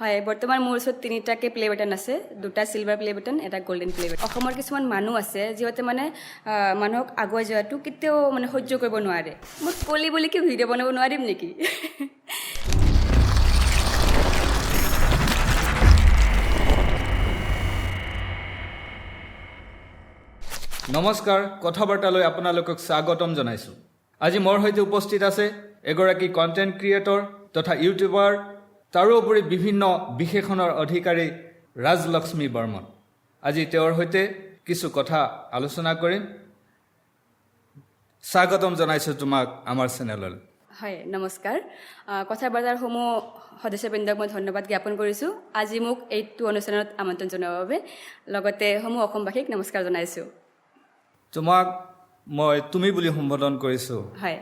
হয় বৰ্তমান মোৰ ওচৰত তিনিটাকে প্লে বাটন আছে দুটা সিলভাৰ প্লে বাটন এটা গোল্ডেন প্লে বাটন অসমৰ কিছুমান মানুহ আছে যিহঁতে মানে মানুহক আগুৱাই যোৱাটো কেতিয়াও মানে সহ্য কৰিব নোৱাৰে মই কলি বুলি কি ভিডিঅ' বনাব নোৱাৰিম নেকি নমস্কাৰ কথাবাৰ্তালৈ আপোনালোকক স্বাগতম জনাইছোঁ আজি মোৰ সৈতে উপস্থিত আছে এগৰাকী কণ্টেণ্ট ক্ৰিয়েটৰ তথা ইউটিউবাৰ তাৰোপৰি বিভিন্ন বিশেষণৰ অধিকাৰী ৰাজলক্ষ্মী বৰ্মন আজি তেওঁৰ সৈতে কিছু কথা আলোচনা কৰিম স্বাগতম জনাইছোঁ তোমাক আমাৰ চেনেললৈ হয় নমস্কাৰ কথা বাৰ্তাৰসমূহ সদস্যবৃন্দক মই ধন্যবাদ জ্ঞাপন কৰিছোঁ আজি মোক এইটো অনুষ্ঠানত আমন্ত্ৰণ জনোৱাৰ বাবে লগতে সমূহ অসমবাসীক নমস্কাৰ জনাইছোঁ তোমাক মই তুমি বুলি সম্বোধন কৰিছোঁ হয়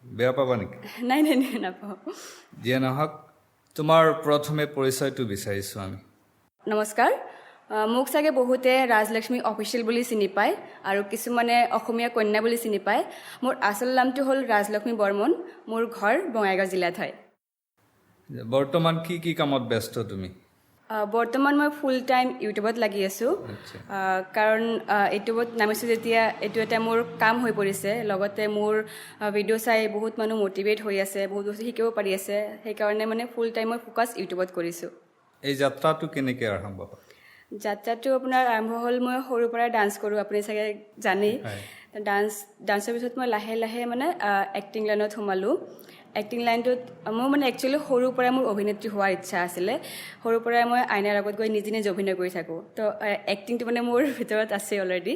বেয়া পাবা নেকি নাই নাপাওঁ যিয়ে নহওক তোমাৰ প্ৰথমে পৰিচয়টো বিচাৰিছোঁ আমি নমস্কাৰ মোক চাগে বহুতে ৰাজলক্ষ্মী অফিচিয়েল বুলি চিনি পায় আৰু কিছুমানে অসমীয়া কন্যা বুলি চিনি পায় মোৰ আচল নামটো হ'ল ৰাজলক্ষ্মী বৰ্মন মোৰ ঘৰ বঙাইগাঁও জিলাত হয় বৰ্তমান কি কামত ব্যস্ত তুমি বৰ্তমান মই ফুল টাইম ইউটিউবত লাগি আছোঁ কাৰণ ইউটিউবত নামিছোঁ যেতিয়া এইটো এটা মোৰ কাম হৈ পৰিছে লগতে মোৰ ভিডিঅ' চাই বহুত মানুহ মটিভেট হৈ আছে বহুত বস্তু শিকিব পাৰি আছে সেইকাৰণে মানে ফুল টাইম মই ফ'কাছ ইউটিউবত কৰিছোঁ এই যাত্ৰাটো কেনেকৈ আৰম্ভ হ'ল যাত্ৰাটো আপোনাৰ আৰম্ভ হ'ল মই সৰুৰ পৰাই ডান্স কৰোঁ আপুনি চাগে জানেই ডান্সৰ পিছত মই লাহে লাহে মানে এক্টিং লাইনত সোমালোঁ এক্টিং লাইনটোত মোৰ মানে একচুৱেলি সৰুৰ পৰাই মোৰ অভিনেত্ৰী হোৱাৰ ইচ্ছা আছিলে সৰুৰ পৰাই মই আইনাৰ আগত গৈ নিজে অভিনয় কৰি থাকোঁ তো এক্টিংটো মানে মোৰ ভিতৰত আছে অলৰেডি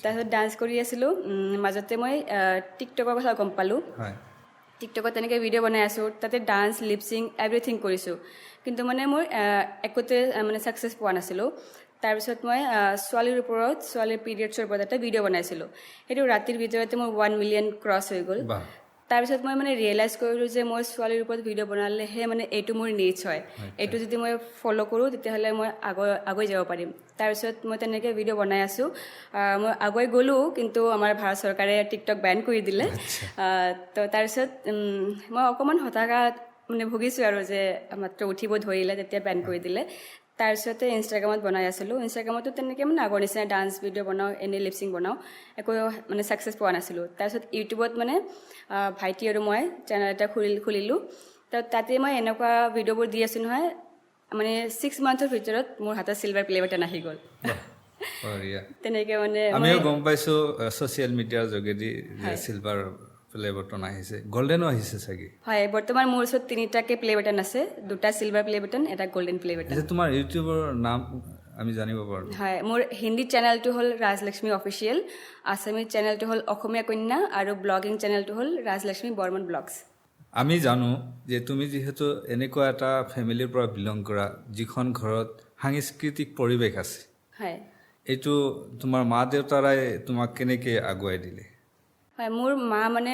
তাৰপিছত ডান্স কৰি আছিলোঁ মাজতে মই টিকটকৰ কথা গম পালোঁ টিকটকত তেনেকৈ ভিডিঅ' বনাই আছোঁ তাতে ডান্স লিপচিং এভৰিথিং কৰিছোঁ কিন্তু মানে মই একোতে মানে ছাকচেছ পোৱা নাছিলোঁ তাৰপিছত মই ছোৱালীৰ ওপৰত ছোৱালীৰ পিৰিয়ডছৰ ওপৰত এটা ভিডিঅ' বনাইছিলোঁ সেইটো ৰাতিৰ ভিতৰতে মোৰ 1 মিলিয়ন ক্ৰছ হৈ গ'ল তাৰপিছত মই মানে ৰিয়েলাইজ কৰিলোঁ যে মই ছোৱালীৰ ওপৰত ভিডিঅ' বনালেহে মানে এইটো মোৰ নিডছ হয় এইটো যদি মই ফ'ল' কৰোঁ তেতিয়াহ'লে মই আগুৱাই যাব পাৰিম তাৰপিছত মই তেনেকৈ ভিডিঅ' বনাই আছোঁ মই আগুৱাই গ'লোঁ কিন্তু আমাৰ ভাৰত চৰকাৰে টিকটক বেন কৰি দিলে তো তাৰপিছত মই অকণমান হতাশাত মানে ভুগিছোঁ আৰু যে মাত্ৰ উঠিব ধৰিলে তেতিয়া বেন কৰি দিলে তাৰপিছতে ইনষ্টাগ্ৰামত বনাই আছিলোঁ ইনষ্টাগ্ৰামতো তেনেকৈ মানে আগৰ নিচিনা ডান্স ভিডিঅ' বনাওঁ এনেই লিপচিং বনাওঁ একো মানে ছাকচেছ পোৱা নাছিলোঁ তাৰপিছত ইউটিউবত মানে ভাইটি আৰু মই চেনেল এটা খুলিলোঁ তো তাতে মই এনেকুৱা ভিডিঅ'বোৰ দি আছোঁ নহয় মানে 6 মান্থৰ ভিতৰত মোৰ হাতত চিলভাৰ প্লে বাটন আহি গ'ল তেনেকৈ মানে আমিও গম পাইছোঁ ছ'চিয়েল মিডিয়াৰ যোগেদি যে চিলভাৰ প্লে বাটন আহিছে গল্ডেনো আহিছে চাগে হয় বৰ্তমান মোৰ ওচৰত তিনিটাকে প্লে বাটন আছে দুটা চিলভাৰ প্লে বাটন এটা গোল্ডেন প্লে বাটন তোমাৰ ইউটিউবৰ নাম আমি জানিব পাৰোঁ হয় মোৰ হিন্দী চেনেলটো হ'ল ৰাজলক্ষ্মী অফিচিয়েল আছামিজ চেনেলটো হ'ল অসমীয়া কন্যা আৰু ব্লগিং চেনেলটো হ'ল ৰাজলক্ষ্মী বৰ্মন ব্লগছ আমি জানো যে তুমি যিহেতু এনেকুৱা এটা ফেমিলিৰ পৰা বিলং কৰা যিখন ঘৰত সাংস্কৃতিক পৰিৱেশ আছে হয় এইটো তোমাৰ মা দেউতাৰাই তোমাক কেনেকৈ আগুৱাই দিলে হয় মোৰ মা মানে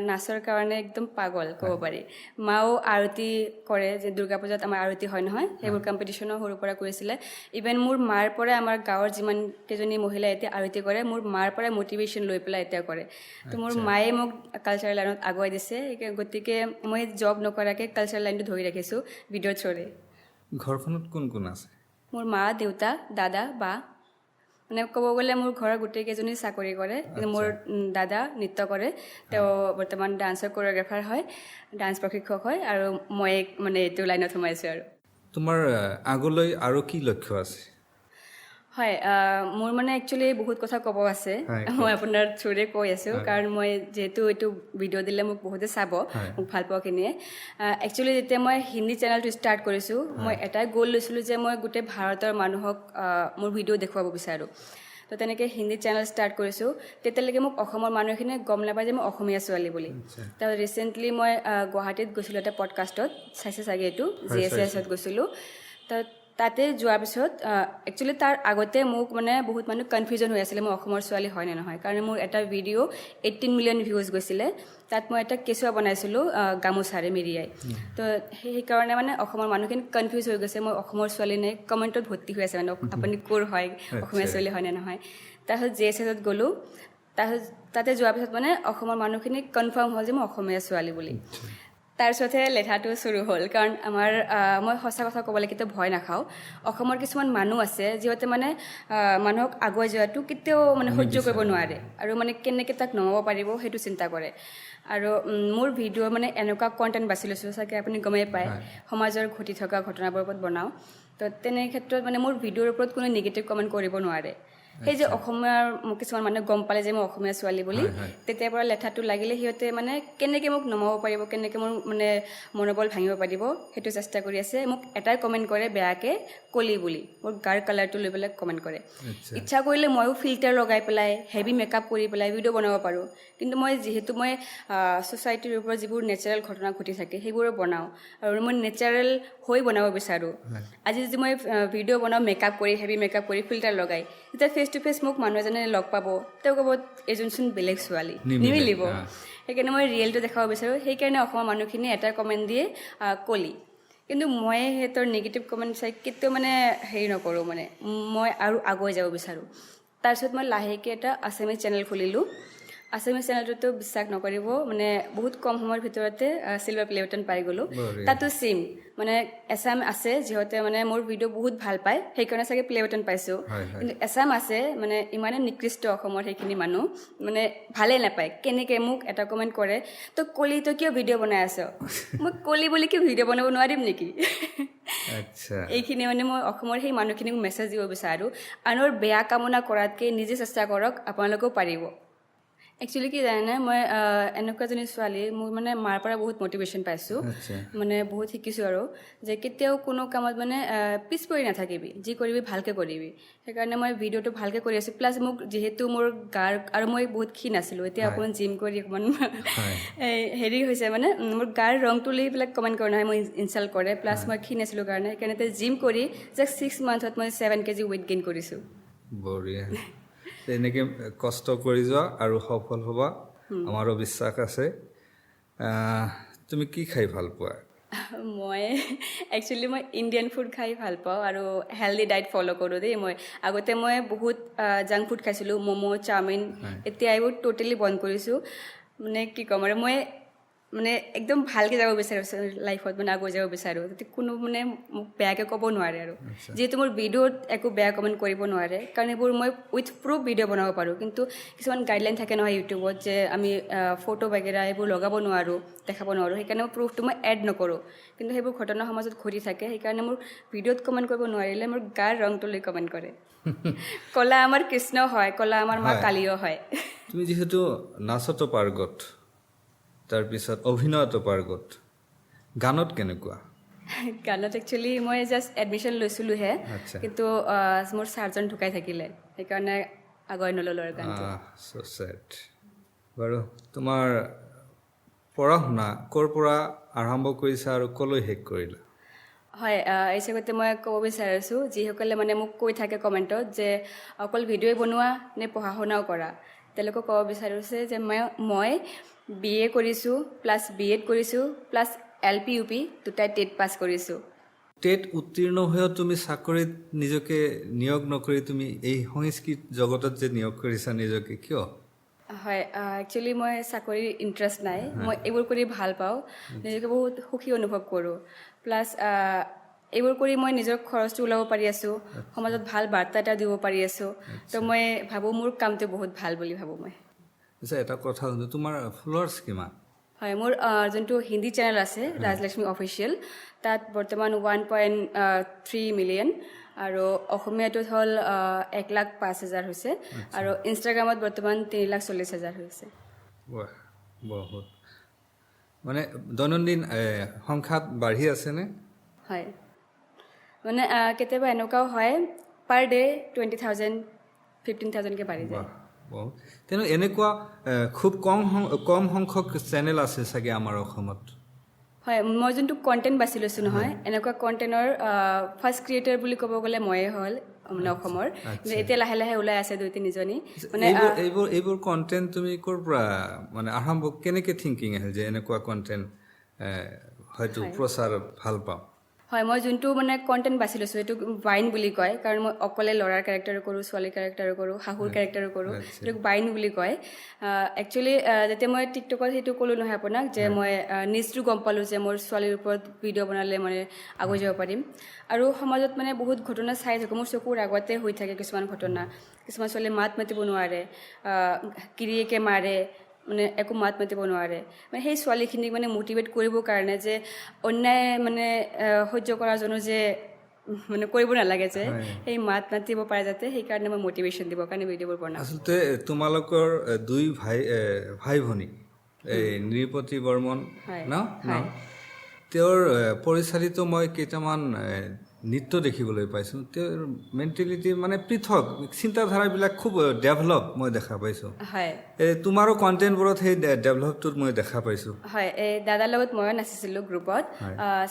নাচৰ কাৰণে একদম পাগল ক'ব পাৰি মাও আৰতি কৰে যে দুৰ্গা পূজাত আমাৰ আৰতি হয় নহয় সেইবোৰ কম্পিটিশ্যনো সৰুৰ পৰা কৰিছিলে ইভেন মোৰ মাৰ পৰাই আমাৰ গাঁৱৰ যিমান কেইজনী মহিলাই এতিয়া আৰতি কৰে মোৰ মাৰ পৰাই মটিভেশ্যন লৈ পেলাই এতিয়া কৰে তো মোৰ মায়ে মোক কালচাৰেল লাইনত আগুৱাই দিছে গতিকে মই জব নকৰাকৈ কালচাৰেল লাইনটো ধৰি ৰাখিছোঁ ভিডিঅ' থ্ৰুৰে ঘৰখনত কোন কোন আছে মোৰ মা দেউতা দাদা বা মানে ক'ব গ'লে মোৰ ঘৰৰ গোটেইকেইজনী চাকৰি কৰে কিন্তু মোৰ দাদা নৃত্য কৰে তেওঁ বৰ্তমান ডান্সৰ কোৰিঅ'গ্ৰাফাৰ হয় ডান্স প্ৰশিক্ষক হয় আৰু মই মানে এইটো লাইনত সোমাইছোঁ আৰু তোমাৰ আগলৈ আৰু কি লক্ষ্য আছে হয় মোৰ মানে একচুৱেলি বহুত কথা ক'ব আছে মই আপোনাৰ থ্ৰুৰে কৈ আছোঁ কাৰণ মই যিহেতু এইটো ভিডিঅ' দিলে মোক বহুতে চাব মোক ভাল পোৱাখিনিয়ে একচুৱেলি যেতিয়া মই হিন্দী চেনেলটো ষ্টাৰ্ট কৰিছোঁ মই এটাই গ'ল লৈছিলোঁ যে মই গোটেই ভাৰতৰ মানুহক মোৰ ভিডিঅ' দেখুৱাব বিচাৰোঁ তো তেনেকৈ হিন্দী চেনেল ষ্টাৰ্ট কৰিছোঁ তেতিয়ালৈকে মোক অসমৰ মানুহখিনিয়ে গম নাপায় যে মই অসমীয়া ছোৱালী বুলি তাৰপিছত ৰিচেণ্টলি মই গুৱাহাটীত গৈছিলোঁ এটা পডকাষ্টত চাইছে চাগে এইটো GSSত গৈছিলোঁ তাতে যোৱাৰ পিছত একচুৱেলি তাৰ আগতে মোক মানে বহুত মানুহ কনফিউজন হৈ আছিলে মই অসমৰ ছোৱালী হয় নে নহয় কাৰণ মোৰ এটা ভিডিঅ' 18 মিলিয়ন ভিউজ গৈছিলে তাত মই এটা কেঁচুৱা বনাইছিলোঁ গামোচাৰে মেৰিয়াই তো সেইকাৰণে মানে অসমৰ মানুহখিনি কনফিউজ হৈ গৈছে মই অসমৰ ছোৱালী নে কমেণ্টত ভৰ্তি হৈ আছে মানে আপুনি ক'ৰ হয় অসমীয়া ছোৱালী হয় নে নহয় তাৰপিছত GSSত গ'লোঁ তাৰপিছত তাতে যোৱাৰ পিছত মানে অসমৰ মানুহখিনি কনফাৰ্ম হ'ল যে মই অসমীয়া ছোৱালী বুলি তাৰপিছতহে লেঠাটো চুৰু হ'ল কাৰণ আমাৰ মই সঁচা কথা ক'বলৈ কেতিয়াও ভয় নাখাওঁ অসমৰ কিছুমান মানুহ আছে যিহঁতে মানে মানুহক আগুৱাই যোৱাটো কেতিয়াও মানে সহ্য কৰিব নোৱাৰে আৰু মানে কেনেকৈ তাক নমাব পাৰিব সেইটো চিন্তা কৰে আৰু মোৰ ভিডিঅ' মানে এনেকুৱা কণ্টেণ্ট বাছি লৈছোঁ চাগে আপুনি গমেই পায় সমাজৰ ঘটি থকা ঘটনাবোৰৰ ওপৰত বনাওঁ তো তেনে ক্ষেত্ৰত মানে মোৰ ভিডিঅ'ৰ ওপৰত কোনো নিগেটিভ কমেণ্ট কৰিব নোৱাৰে সেই যে অসমীয়াৰ কিছুমান মানুহে গম পালে যে মই অসমীয়া ছোৱালী বুলি তেতিয়াৰ পৰা লেঠাটো লাগিলে সিহঁতে মানে কেনেকৈ মোক নমাব পাৰিব কেনেকৈ মোৰ মানে মনোবল ভাঙিব পাৰিব সেইটো চেষ্টা কৰি আছে মোক এটাই কমেণ্ট কৰে বেয়াকৈ কলি বুলি মোৰ গাৰ কালাৰটো লৈ পেলাই কমেণ্ট কৰে ইচ্ছা কৰিলে ময়ো ফিল্টাৰ লগাই পেলাই হেভি মেকআপ কৰি পেলাই ভিডিঅ' বনাব পাৰোঁ কিন্তু মই যিহেতু মই ছ'চাইটিৰ ওপৰত যিবোৰ নেচাৰেল ঘটনা ঘটি থাকে সেইবোৰো বনাওঁ আৰু মই নেচাৰেল হৈ বনাব বিচাৰোঁ আজি যদি মই ভিডিঅ' বনাওঁ মেকআপ কৰি হেভি মেকআপ কৰি ফিল্টাৰ লগাই তেতিয়া ফেচ টু ফেচ মোক মানুহ এজনে লগ পাব তেওঁ ক'ব এজনচোন বেলেগ ছোৱালী নিমিলিব সেইকাৰণে মই ৰিয়েলটো দেখাব বিচাৰোঁ সেইকাৰণে অসমৰ মানুহখিনিয়ে এটাই কমেণ্ট দিয়ে কলি কিন্তু মই সিহঁতৰ নিগেটিভ কমেণ্ট চাই কেতিয়াও মানে হেৰি নকৰোঁ মানে মই আৰু আগুৱাই যাব বিচাৰোঁ তাৰপিছত মই লাহেকৈ এটা আছামিজ চেনেল খুলিলোঁ আছামিজ চেনেলটোতো বিশ্বাস নকৰিব মানে বহুত কম সময়ৰ ভিতৰতে চিলভাৰ প্লে বাটন পাই গ'লোঁ তাতো চেম মানে এছাম আছে যিহঁতে মানে মোৰ ভিডিঅ' বহুত ভাল পায় সেইকাৰণে চাগে প্লে বাটন পাইছোঁ কিন্তু এছাম আছে মানে ইমানে নিকৃষ্ট অসমৰ সেইখিনি মানুহ মানে ভালেই নাপায় কেনেকৈ মোক এটা কমেণ্ট কৰে তই কলি তই কিয় ভিডিঅ' বনাই আছ মই কলি বুলি কি ভিডিঅ' বনাব নোৱাৰিম নেকি এইখিনি মানে মই অসমৰ সেই মানুহখিনিক মেছেজ দিব বিচাৰোঁ আনৰ বেয়া কামনা কৰাতকৈ নিজে চেষ্টা কৰক আপোনালোকেও পাৰিব একচুৱেলি কি জানেনে মই এনেকুৱা এজনী ছোৱালী মোৰ মানে মাৰ পৰা বহুত মটিভেশ্যন পাইছোঁ মানে বহুত শিকিছোঁ আৰু যে কেতিয়াও কোনো কামত মানে পিছ পৰি নাথাকিবি যি কৰিবি ভালকৈ কৰিবি সেইকাৰণে মই ভিডিঅ'টো ভালকৈ কৰি আছোঁ প্লাছ মোক যিহেতু মোৰ গাৰ আৰু মই বহুত ক্ষীণ আছিলোঁ এতিয়া অকণমান জিম কৰি অকণমান হেৰি হৈছে মানে মোৰ গাৰ ৰংটো লৈ পেলাই কমেণ্ট কৰা নহয় মই ইনচাল্ট কৰে প্লাছ মই ক্ষীণ আছিলোঁ কাৰণে সেইকাৰণে জিম কৰি জাষ্ট 6 মান্থত মই 7 kg ৱেইট গেইন কৰিছোঁ বঢ়িয়া তেনেকৈ কষ্ট কৰি যোৱা আৰু সফল হ'বা আমাৰো বিশ্বাস আছে তুমি কি খাই ভাল পোৱা মই একচুৱেলি মই ইণ্ডিয়ান ফুড খাই ভাল পাওঁ আৰু হেল্ডি ডায়েট ফ'ল' কৰোঁ দেই মই আগতে মই বহুত জাংক ফুড খাইছিলোঁ ম'ম' চাওমিন এতিয়া এইবোৰ ট'টেলি বন্ধ কৰিছোঁ মানে কি ক'ম আৰু মই মানে একদম ভালকৈ যাব বিচাৰোঁ লাইফত মানে আগুৱাই যাব বিচাৰোঁ যাতে কোনো মানে মোক বেয়াকৈ ক'ব নোৱাৰে আৰু যিহেতু মোৰ ভিডিঅ'ত একো বেয়া কমেণ্ট কৰিব নোৱাৰে কাৰণ এইবোৰ মই উইথ প্ৰুফ ভিডিঅ' বনাব পাৰোঁ কিন্তু কিছুমান গাইডলাইন থাকে নহয় ইউটিউবত যে আমি ফটো বাগেৰা এইবোৰ লগাব নোৱাৰোঁ দেখাব নোৱাৰোঁ সেইকাৰণে মই প্ৰুফটো মই এড নকৰোঁ কিন্তু সেইবোৰ ঘটনা সমাজত ঘটি থাকে সেইকাৰণে মোৰ ভিডিঅ'ত কমেণ্ট কৰিব নোৱাৰিলে মোৰ গাৰ ৰংটো লৈ কমেণ্ট কৰে কলা আমাৰ কৃষ্ণ হয় কলা আমাৰ মা কালীও হয় তুমি যিহেতু নাচতো পাৰ্গত তাৰপিছত অভিনয়তো পাৰ্গত গানত কেনেকুৱা গানত একচুৱেলি মই জাষ্ট এডমিশ্যন লৈছিলোঁহে কিন্তু মোৰ ছাৰজন ঢুকাই থাকিলে সেইকাৰণে আগুৱাই নল'লোঁ আৰু গানটো বাৰু তোমাৰ পঢ়া শুনা ক'ৰ পৰা আৰম্ভ কৰিছা আৰু ক'লৈ শেষ কৰিলা হয় এই হিচাপতে মই ক'ব বিচাৰিছোঁ যিসকলে মানে মোক কৈ থাকে কমেণ্টত যে অকল ভিডিঅ'ই বনোৱা নে পঢ়া শুনাও কৰা তেওঁলোকক ক'ব বিচাৰিছে যে মই BA কৰিছোঁ প্লাছ BEd কৰিছোঁ প্লাছ LP UP দুটাই টেট পাছ কৰিছোঁ টেট উত্তীৰ্ণ হৈও তুমি চাকৰিত নিজকে নিয়োগ নকৰি তুমি এই সংস্কৃত জগতত যে নিয়োগ কৰিছা নিজকে কিয় হয় একচুৱেলি মই চাকৰিৰ ইণ্টাৰেষ্ট নাই মই এইবোৰ কৰি ভাল পাওঁ নিজকে বহুত সুখী অনুভৱ কৰোঁ প্লাছ এইবোৰ কৰি মই নিজৰ খৰচটো ওলাব পাৰি আছোঁ সমাজত ভাল বাৰ্তা এটা দিব পাৰি আছোঁ তো মই ভাবোঁ মোৰ কামটো বহুত ভাল বুলি ভাবোঁ মই এটা কথা তোমাৰ ফলোৱাৰ্ছ কিমান হয় মোৰ যোনটো হিন্দী চেনেল আছে ৰাজলক্ষ্মী অফিচিয়েল তাত বৰ্তমান 1.3 মিলিয়ন আৰু অসমীয়াটোত হ'ল 1,05,000 হৈছে আৰু ইনষ্টাগ্ৰামত বৰ্তমান 3,40,000 হৈছে বহুত মানে দৈনন্দিন সংখ্যাত বাঢ়ি আছেনে হয় মানে কেতিয়াবা এনেকুৱাও হয় পাৰ ডে 20,000 15,000কৈ বাঢ়ি যায় তেনে এনেকুৱা খুব কম সংখ্যক চেনেল আছে চাগে আমাৰ অসমত হয় মই যোনটো কণ্টেণ্ট বাছি লৈছোঁ নহয় এনেকুৱা কণ্টেণ্টৰ ফাৰ্ষ্ট ক্ৰিয়েটৰ বুলি ক'ব গ'লে ময়ে হ'ল মানে অসমৰ এতিয়া লাহে লাহে ওলাই আছে 2-3জনী মানে এইবোৰ কণ্টেণ্ট তুমি ক'ৰ পৰা মানে আৰম্ভ কেনেকৈ থিংকিং আহিল যে এনেকুৱা কণ্টেণ্ট হয়তো প্ৰচাৰ ভাল পাওঁ হয় মই যোনটো মানে কণ্টেণ্ট বাছি লৈছোঁ সেইটো বাইন বুলি কয় কাৰণ মই অকলে ল'ৰাৰ কেৰেক্টাৰো কৰোঁ ছোৱালীৰ কেৰেক্টাৰো কৰোঁ শাহুৰ কেৰেক্টাৰো কৰোঁ সেইটোক বাইন বুলি কয় একচুৱেলি যেতিয়া মই টিকটকত সেইটো ক'লোঁ নহয় আপোনাক যে মই নিজটো গম পালোঁ যে মোৰ ছোৱালীৰ ওপৰত ভিডিঅ' বনালে মানে আগুৱাই যাব পাৰিম আৰু সমাজত মানে বহুত ঘটনা চাই থাকোঁ মোৰ চকুৰ আগতে হৈ থাকে কিছুমান ঘটনা কিছুমান ছোৱালীয়ে মাত মাতিব নোৱাৰে গিৰিয়েকে মাৰে মানে একো মাত মাতিব নোৱাৰে মানে সেই ছোৱালীখিনিক মানে মটিভেট কৰিবৰ কাৰণে যে অন্যায় মানে সহ্য কৰাজনো যে মানে কৰিব নালাগে যে সেই মাত মাতিব পাৰে যাতে সেইকাৰণে মই মটিভেশ্যন দিবৰ কাৰণে ভিডিঅ'বোৰ বনাওঁ আচলতে তোমালোকৰ দুই ভাই ভনী এই নৃপতি বৰ্মন ন তেওঁৰ পৰিচালিত মই কেইটামান নৃত্য দেখিবলৈ পাইছোঁ তেওঁৰ মেণ্টেলিটি মানে পৃথক চিন্তাধাৰাবিলাক খুব ডেভেলপ মই দেখা পাইছোঁ হয় তোমাৰো কণ্টেণ্টবোৰত সেই ডেভেলপটোত মই দেখা পাইছোঁ হয় এই দাদাৰ লগত ময়ো নাচিছিলোঁ গ্ৰুপত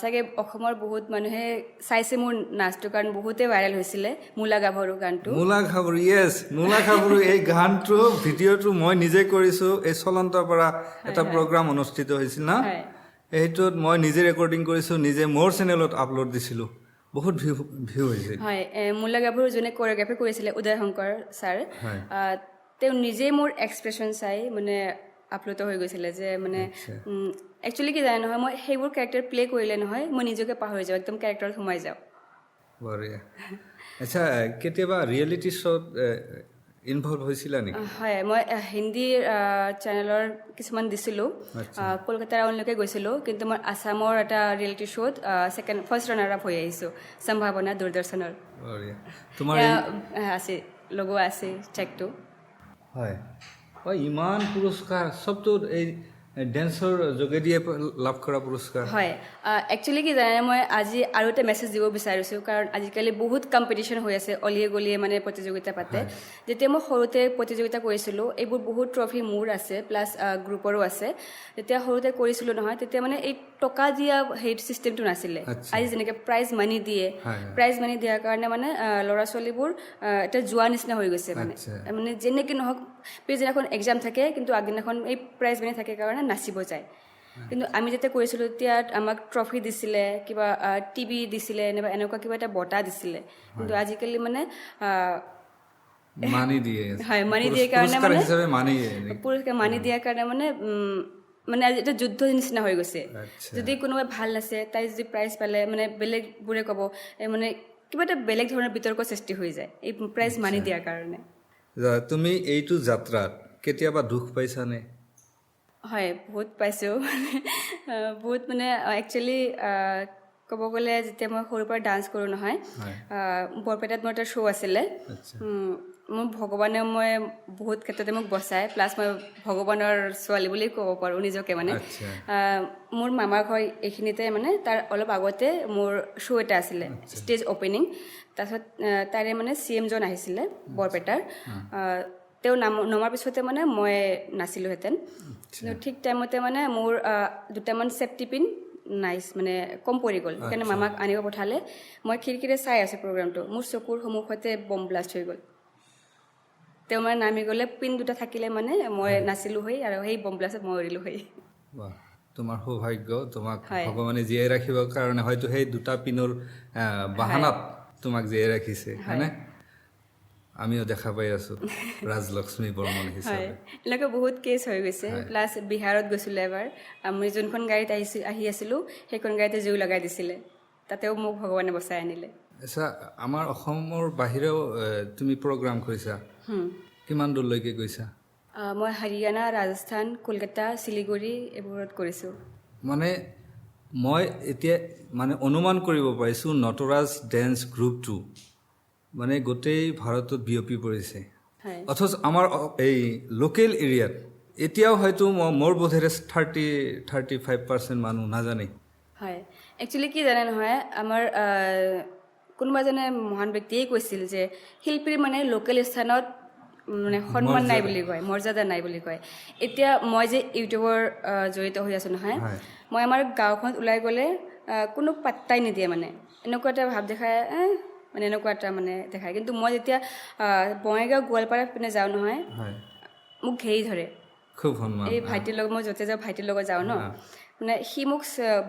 চাগে অসমৰ বহুত মানুহে চাইছে মোৰ নাচটো কাৰণ বহুতে ভাইৰেল হৈছিলে মূলা গাভৰু গানটো মূলা গাভৰু এই গানটো ভিডিঅ'টো মই নিজে কৰিছোঁ এই চলন্তৰ পৰা এটা প্ৰগ্ৰাম অনুষ্ঠিত হৈছিল না এইটোত মই নিজে ৰেকৰ্ডিং কৰিছোঁ নিজে মোৰ চেনেলত আপলোড দিছিলোঁ বহুত ভিউ হৈছিল হয় মূলা গাভৰু যোনে কোৰিঅ'গ্ৰাফি কৰিছিলে উদয় শংকৰ ছাৰ তেওঁ নিজেই মোৰ এক্সপ্ৰেশ্যন চাই মানে আপ্লুত হৈ গৈছিলে যে মানে একচুৱেলি কি জানে নহয় মই সেইবোৰ কেৰেক্টাৰ প্লে কৰিলে নহয় মই নিজকে পাহৰি যাওঁ একদম কেৰেক্টাৰত সোমাই যাওঁ বঢ়িয়া আচ্ছা কেতিয়াবা ৰিয়েলিটি শ্ব'ত ইনভলভ হৈছিলা নেকি হয় মই হিন্দীৰ চেনেলৰ কিছুমান দিছিলোঁ কলকাতাৰ ৰাউণ্ডলৈকে গৈছিলোঁ কিন্তু মই আছামৰ এটা ৰিয়েলিটি শ্ব'ত ফাৰ্ষ্ট ৰানাৰ আপ হৈ আহিছোঁ সম্ভাৱনা দূৰদৰ্শনৰ তোমাৰ আছে লগোৱা আছে চেকটো হয় ইমান পুৰস্কাৰ চবটো এই ডেন্সৰ যোগেদিয়ে লাভ কৰা পুৰস্কাৰ হয় একচুৱেলি কি জানে মই আজি আৰু এটা মেছেজ দিব বিচাৰিছোঁ কাৰণ আজিকালি বহুত কম্পিটিশ্যন হৈ আছে অলিয়ে গলিয়ে মানে প্ৰতিযোগিতা পাতে যেতিয়া মই সৰুতে প্ৰতিযোগিতা কৰিছিলোঁ এইবোৰ বহুত ট্ৰফি মোৰ আছে প্লাছ গ্ৰুপৰো আছে যেতিয়া সৰুতে কৰিছিলোঁ নহয় তেতিয়া মানে এই টকা দিয়া সেই ছিষ্টেমটো নাছিলে আজি যেনেকৈ প্ৰাইজ মানি দিয়ে প্ৰাইজ মানি দিয়াৰ কাৰণে মানে ল'ৰা ছোৱালীবোৰ এটা যোৱা নিচিনা হৈ গৈছে মানে যেনেকৈ নহওক পিছদিনাখন এক্সাম থাকে কিন্তু আগদিনাখন এই প্ৰাইজ মানি থাকে কাৰণে নাচিব যায় কিন্তু আমি যেতিয়া কৰিছিলোঁ তেতিয়া আমাক ট্ৰফি দিছিলে কিবা টিভি দিছিলে এনেকুৱা কিবা এটা বঁটা দিছিলে কিন্তু আজিকালি মানে মানি দিয়ে হয় মানি দিয়াৰ কাৰণে মানে পুৰস্কাৰ মানি দিয়াৰ কাৰণে মানে মানে আজি এটা যুদ্ধ নিচিনা হৈ গৈছে যদি কোনোবাই ভাল নাচে তাই যদি প্ৰাইজ পালে মানে বেলেগবোৰে ক'ব মানে কিবা এটা বেলেগ ধৰণৰ বিতৰ্ক সৃষ্টি হৈ যায় এই প্ৰাইজ মানি দিয়াৰ কাৰণে তুমি এইটো যাত্ৰাত কেতিয়াবা দুখ পাইছানে হয় বহুত পাইছোঁ বহুত মানে একচুৱেলি ক'ব গ'লে যেতিয়া মই সৰুৰ পৰা ডান্স কৰোঁ নহয় বৰপেটাত মোৰ এটা শ্ব' আছিলে মোৰ ভগৱানে মই বহুত ক্ষেত্ৰতে মোক বচায় প্লাছ মই ভগৱানৰ ছোৱালী বুলি ক'ব পাৰোঁ নিজকে মানে মোৰ মামাৰ ঘৰ এইখিনিতে মানে তাৰ অলপ আগতে মোৰ শ্ব' এটা আছিলে ষ্টেজ অ'পেনিং তাৰপিছত তাৰে মানে CM জন আহিছিলে বৰপেটাৰ তেওঁ নমাৰ পিছতে মানে মই নাচিলোহেঁতেন ঠিক টাইমতে মানে মোৰ দুটামান ছেফটি পিন নাইচ মানে কম পৰি গ'ল সেইকাৰণে মামাক আনিব পঠালে মই খিৰিকীৰে চাই আছোঁ প্ৰগ্ৰামটো মোৰ চকুৰ সন্মুখতে বম ব্লাষ্ট হৈ গ'ল তেওঁ মানে নামি গ'লে পিন দুটা থাকিলে মানে মই নাচিলোঁ হৈ আৰু সেই বম ব্লাষ্টত মই মৰিলোঁ হৈ তোমাৰ সৌভাগ্য তোমাক ভগৱানে জীয়াই ৰাখিবৰ কাৰণে হয়তো সেই দুটা পিনৰ বাহানাত তোমাক জীয়াই ৰাখিছে হয়নে আমিও দেখা পাই আছোঁ ৰাজলক্ষ্মী বৰ্মন হিচাপে এনেকুৱা বহুত কেছ হৈ গৈছে প্লাছ বিহাৰত গৈছিলোঁ এবাৰ আমি যোনখন গাড়ীত আহি আছিলোঁ সেইখন গাড়ীতে জুই লগাই দিছিলে তাতেও মোক ভগৱানে বচাই আনিলে আচ্ছা আমাৰ অসমৰ বাহিৰেও তুমি প্ৰগ্ৰাম কৰিছা কিমান দূৰলৈকে গৈছা মই হাৰিয়ানা ৰাজস্থান কলকাতা শিলিগুৰি এইবোৰত কৰিছোঁ মানে মই এতিয়া মানে অনুমান কৰিব পাৰিছোঁ নটৰাজ ডেন্স গ্ৰুপটো মানে গোটেই ভাৰতত বিয়পি পৰিছে অথচ আমাৰ এই লোকেল এৰিয়াত এতিয়াও হয়তো মোৰ বোধেৰে 30-35% মানুহ নাজানে হয় একচুৱেলি কি জানে নহয় আমাৰ কোনোবা এজনে মহান ব্যক্তিয়ে কৈছিল যে শিল্পীৰ মানে লোকেল স্থানত মানে সন্মান নাই বুলি কয় মৰ্যাদা নাই বুলি কয় এতিয়া মই যে ইউটিউবৰ জড়িত হৈ আছোঁ নহয় মই আমাৰ গাঁওখনত ওলাই গ'লে কোনো পাত্তাই নিদিয়ে মানে এনেকুৱা এটা ভাৱ দেখায় মানে এনেকুৱা এটা মানে দেখায় কিন্তু মই যেতিয়া বঙাইগাঁও গোৱালপাৰা পিনে যাওঁ নহয় মোক ঘেৰি ধৰে খুব সন্মান এই ভাইটিৰ লগত মই য'তে যাওঁ ভাইটিৰ লগত যাওঁ ন মানে সি মোক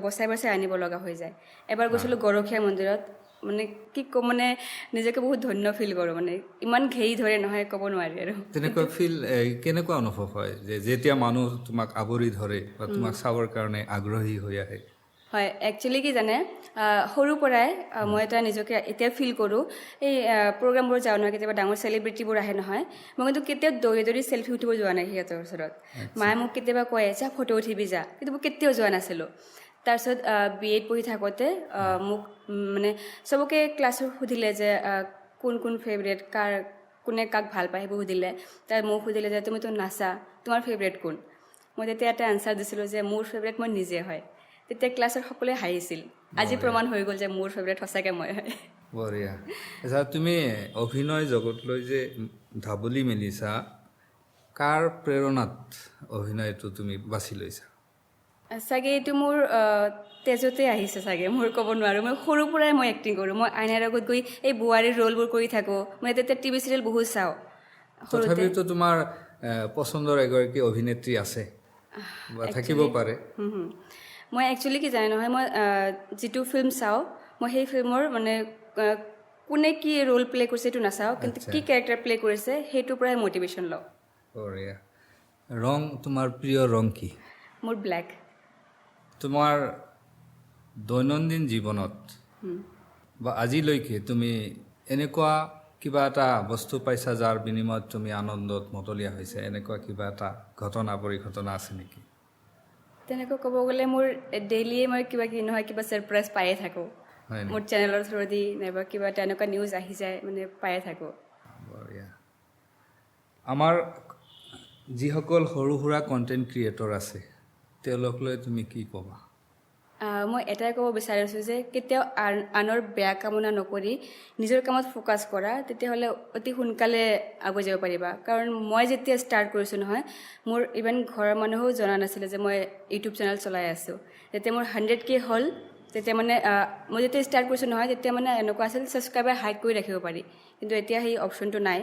বচাই বচাই আনিব লগা হৈ যায় এবাৰ গৈছিলোঁ গৰখীয়া মন্দিৰত মানে কি ক'ম মানে নিজকে বহুত ধন্য ফিল কৰোঁ মানে ইমান ঘেৰি ধৰে নহয় ক'ব নোৱাৰি আৰু তেনেকুৱা ফিল কেনেকুৱা অনুভৱ হয় যে যেতিয়া মানুহ তোমাক আৱৰি ধৰে বা তোমাক চাবৰ কাৰণে আগ্ৰহী হৈ আহে হয় একচুৱেলি কি জানে সৰুৰ পৰাই মই এটা নিজকে এতিয়া ফিল কৰোঁ এই প্ৰগ্ৰামবোৰ যাওঁ নহয় কেতিয়াবা ডাঙৰ চেলিব্ৰিটিবোৰ আহে নহয় মই কিন্তু কেতিয়াও দৌৰি দৌৰি চেল্ফি উঠিব যোৱা নাই সিহঁতৰ ওচৰত মায়ে মোক কেতিয়াবা কয় যা ফটো উঠিবি যা কিন্তু মই কেতিয়াও যোৱা নাছিলোঁ তাৰপিছত বি এড পঢ়ি থাকোঁতে মোক মানে চবকে ক্লাছত সুধিলে যে কোন কোন ফেভৰেট কোনে কাক ভাল পায় সেইবোৰ সুধিলে তাৰ মোক সুধিলে যে তুমিতো নাচা তোমাৰ ফেভৰেট কোন মই তেতিয়া এটা আনচাৰ দিছিলোঁ যে মোৰ ফেভৰেট মই নিজে হয় তেতিয়া ক্লাছৰ সকলোৱে হাঁহিছিল আজি প্ৰমাণ হৈ গ'ল যে মোৰ ফেভৰেট সঁচাকৈ মই হয় বঢ়িয়া আচ্ছা তুমি অভিনয় জগতলৈ যে ঢাপলি মেলিছা কাৰ প্ৰেৰণাত অভিনয়টো তুমি বাছি লৈছা চাগে এইটো মোৰ তেজতে আহিছে চাগে মোৰ ক'ব নোৱাৰোঁ মই সৰুৰ পৰাই মই এক্টিং কৰোঁ মই আইনাৰ আগত গৈ এই বোৱাৰীৰ ৰোলবোৰ কৰি থাকোঁ মই তেতিয়া টিভি চিৰিয়েল বহুত চাওঁ তথাপিতো তোমাৰ পচন্দৰ এগৰাকী অভিনেত্ৰী আছে বা থাকিব পাৰে মই একচুৱেলি কি জানে নহয় মই যিটো ফিল্ম চাওঁ মই সেই ফিল্মৰ মানে কোনে কি ৰোল প্লে' কৰিছে এইটো নাচাওঁ কিন্তু কি কেৰেক্টাৰ প্লে' কৰিছে সেইটোৰ পৰাই মটিভেশ্যন লওঁ বঢ়িয়া ৰং তোমাৰ প্ৰিয় ৰং কি মোৰ ব্লেক তোমাৰ দৈনন্দিন জীৱনত বা আজিলৈকে তুমি এনেকুৱা কিবা এটা বস্তু পাইছা যাৰ বিনিময়ত তুমি আনন্দত মতলীয়া হৈছে এনেকুৱা কিবা এটা ঘটনা পৰিঘটনা আছে নেকি তেনেকৈ ক'ব গ'লে মোৰ ডেইলিয়ে মই কিবা কি নহয় কিবা ছাৰপ্ৰাইজ পায়ে থাকোঁ মোৰ চেনেলৰ থ্ৰুদি নাইবা কিবা এটা এনেকুৱা নিউজ আহি যায় মানে পায়ে থাকোঁ বঢ়িয়া আমাৰ যিসকল সৰু সুৰা কণ্টেণ্ট ক্ৰিয়েটৰ আছে তেওঁলোকলৈ তুমি কি ক'বা মই এটাই ক'ব বিচাৰিছোঁ যে কেতিয়াও আনৰ বেয়া কামনা নকৰি নিজৰ কামত ফ'কাছ কৰা তেতিয়াহ'লে অতি সোনকালে আগুৱাই যাব পাৰিবা কাৰণ মই যেতিয়া ষ্টাৰ্ট কৰিছোঁ নহয় মোৰ ইভেন ঘৰৰ মানুহেও জনা নাছিলে যে মই ইউটিউব চেনেল চলাই আছোঁ যেতিয়া মোৰ 100K হ'ল তেতিয়া মানে মই যেতিয়া ষ্টাৰ্ট কৰিছোঁ নহয় তেতিয়া মানে এনেকুৱা আছিল ছাবস্ক্ৰাইবাৰ হাইড কৰি ৰাখিব পাৰি কিন্তু এতিয়া সেই অপশ্যনটো নাই